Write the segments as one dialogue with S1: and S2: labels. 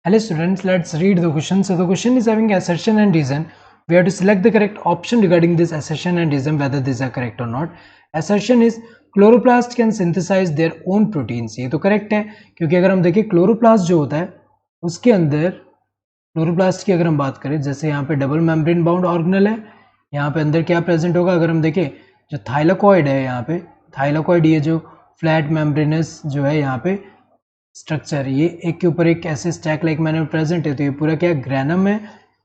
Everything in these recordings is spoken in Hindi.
S1: Hello students, let's read the question. So the question is having assertion and reason. We have to select the correct option regarding this assertion and reason whether these are correct or not. Assertion is chloroplast can synthesize their own proteins. ये तो correct है क्योंकि अगर हम देखें क्लोरोप्लास्ट जो होता है उसके अंदर क्लोरोप्लास्ट की अगर हम बात करें जैसे यहाँ पे डबल मेम्ब्रेन बाउंड ऑर्गेनल है, यहाँ पे अंदर क्या प्रेजेंट होगा अगर हम देखें जो थाइलाकॉइड है, यहाँ पे थाइलाकॉइड ये जो फ्लैट मेम्ब्रेनस जो है यहाँ पे स्ट्रक्चर ये एक के ऊपर एक ऐसे स्टैक लाइक मैनर प्रेजेंट है, तो ये पूरा क्या ग्रैनम है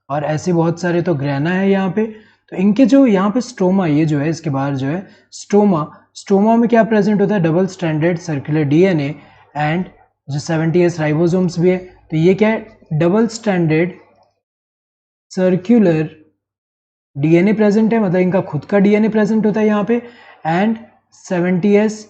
S1: और ऐसे बहुत सारे तो ग्रैना है यहाँ पे। तो इनके जो यहाँ पे स्ट्रोमा ये जो है इसके बाहर जो है स्ट्रोमा में क्या प्रेजेंट होता है double standard circular DNA and जो 70s राइबोसोम्स भी है। तो ये क्या है double standard circular DNA present है, मतलब इनका खुद का डीएनए प्रेजेंट होता है यहाँ पे एंड 70s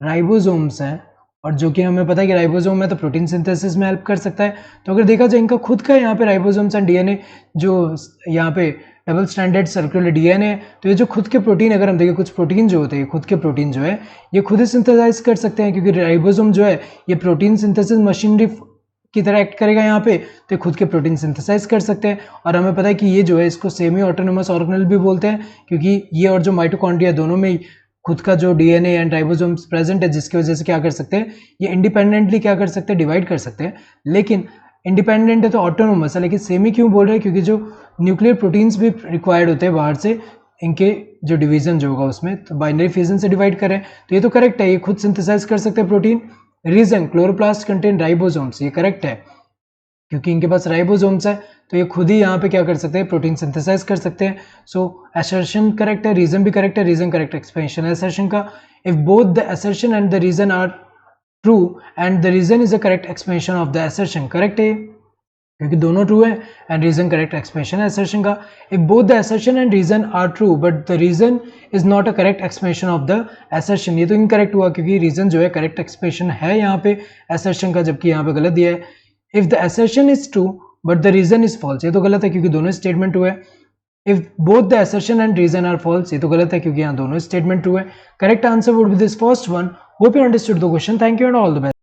S1: राइबोसोम्स हैं और जो कि हमें पता है कि राइबोसोम है तो प्रोटीन सिंथेसिस में हेल्प कर सकता है। तो अगर देखा जाए इनका खुद का यहाँ पे राइबोसोम्स एंड डीएनए जो यहाँ पे डबल स्टैंडर्ड सर्कुलर डीएनए है, तो ये जो खुद के प्रोटीन अगर हम देखें कुछ प्रोटीन जो होते हैं खुद के प्रोटीन जो है ये खुद ही सिंथेसाइज कर सकते हैं क्योंकि राइबोसोम जो है ये प्रोटीन सिंथेसिस मशीनरी की तरह एक्ट करेगा यहाँ पे, तो खुद के प्रोटीन सिंथेसाइज कर सकते हैं। और हमें पता है कि ये जो है इसको सेमी ऑटोनोमस ऑर्गेनल भी बोलते हैं क्योंकि ये और जो माइटोकॉन्ड्रिया दोनों में खुद का जो डीएनए एंड राइबोसोम्स प्रेजेंट है जिसकी वजह से क्या कर सकते हैं ये इंडिपेंडेंटली क्या कर सकते हैं डिवाइड कर सकते हैं। लेकिन इंडिपेंडेंट है तो ऑटोनोमस है, लेकिन सेमी क्यों बोल रहे हैं क्योंकि जो न्यूक्लियर प्रोटीन्स भी रिक्वायर्ड होते हैं बाहर से इनके जो डिवीजन जो होगा उसमें, तो बाइनरी फ्यूजन से डिवाइड करें तो ये तो करेक्ट है, ये खुद सिंथेसाइज कर सकते हैं protein. Reason chloroplast contain ribosomes, ये करेक्ट है क्योंकि इनके पास राइबोसोम्स है तो ये खुद ही यहाँ पे क्या कर सकते हैं प्रोटीन सिंथेसाइज कर सकते हैं। सो असर्शन करेक्ट है, रीजन भी करेक्ट है, रीजन करेक्ट एक्सप्लेनेशन है असर्शन का। If both the assertion and the reason are true and the reason is a correct explanation of the assertion, correct है क्योंकि दोनों ट्रू है एंड रीजन करेक्ट एक्सप्लेनेशन है असर्शन का। If both the assertion and reason are true but the reason is not a correct explanation of the assertion, ये तो इनकरेक्ट हुआ क्योंकि रीजन जो है करेक्ट एक्सप्लेनेशन है यहाँ पे असर्शन का जबकि यहाँ पे गलत दिया है। If the assertion is true but the reason is false, ये तो गलत है क्योंकि दोनों स्टेटमेंट ट्रू है। If both the assertion and reason are false, ये तो गलत है क्योंकि यहाँ दोनों स्टेटमेंट ट्रू है। Correct answer would be this first one. Hope you understood the question. Thank you and all the best.